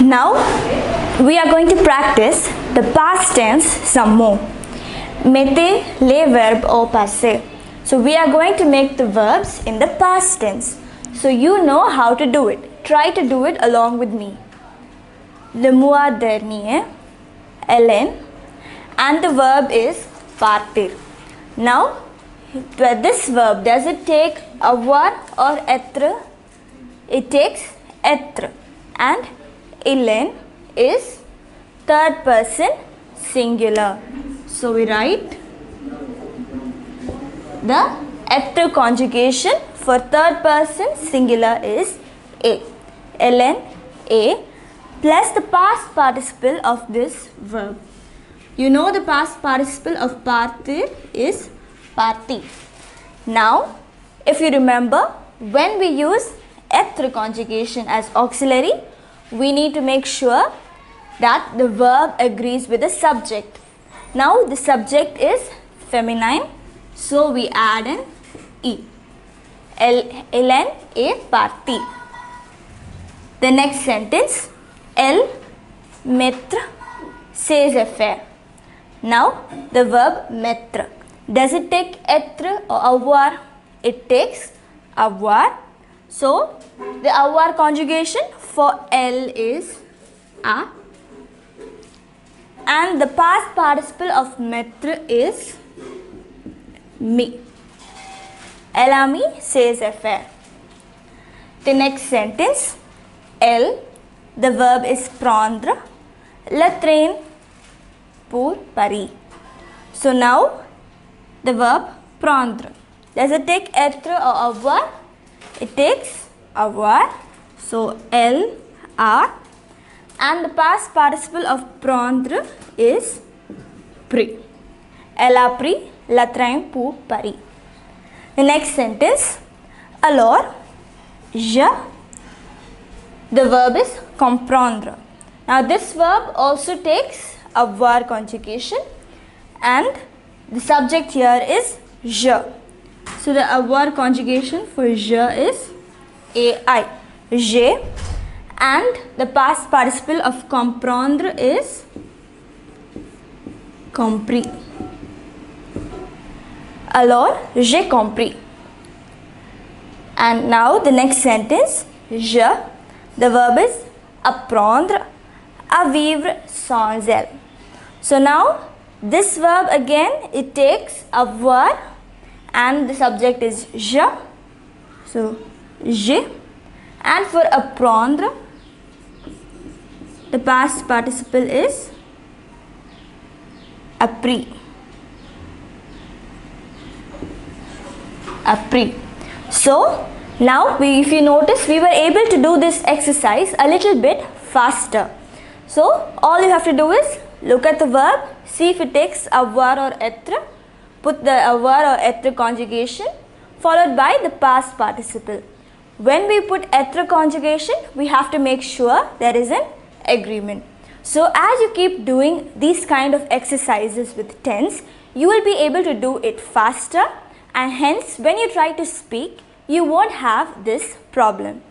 Now we are going to practice the past tense some more. Mettez les verbes au passé. So we are going to make the verbs in the past tense. So you know how to do it. Try to do it along with me. Le mois dernier, Hélène, and the verb is partir. Now this verb, does it take avoir or être? It takes être, and Hélène is third person singular. So we write the être conjugation for third person singular is a. Hélène, a, plus the past participle of this verb. You know the past participle of partir is parti. Now, if you remember, when we use être conjugation as auxiliary, we need to make sure that the verb agrees with the subject. Now, the subject is feminine, so we add an e. Hélène est partie. The next sentence, elle mettre ses affaires. Now, the verb mettre. Does it take être or avoir? It takes avoir. So, the avoir conjugation for elle is a. And the past participle of mettre is me. Elle a mis ses affaires. The next sentence, elle, the verb is prendre le train pour Paris. So now, the verb prendre. Does it take être or avoir? It takes avoir. So, elle a. And the past participle of prendre is pris. Elle a pris le train pour Paris. The next sentence, alors, je, the verb is comprendre. Now this verb also takes avoir conjugation and the subject here is je. So the avoir conjugation for je is ai, je, and the past participle of comprendre is compris. Alors, j'ai compris. And now the next sentence, je, the verb is apprendre à vivre sans elle. So now, this verb again, it takes avoir and the subject is je. So, je. And for apprendre, the past participle is appris. Appris. So, now if you notice, we were able to do this exercise a little bit faster. So, all you have to do is look at the verb, see if it takes avoir or être, put the avoir or être conjugation followed by the past participle. When we put être conjugation, we have to make sure there is an agreement. So, as you keep doing these kind of exercises with tense, you will be able to do it faster, and hence when you try to speak, you won't have this problem.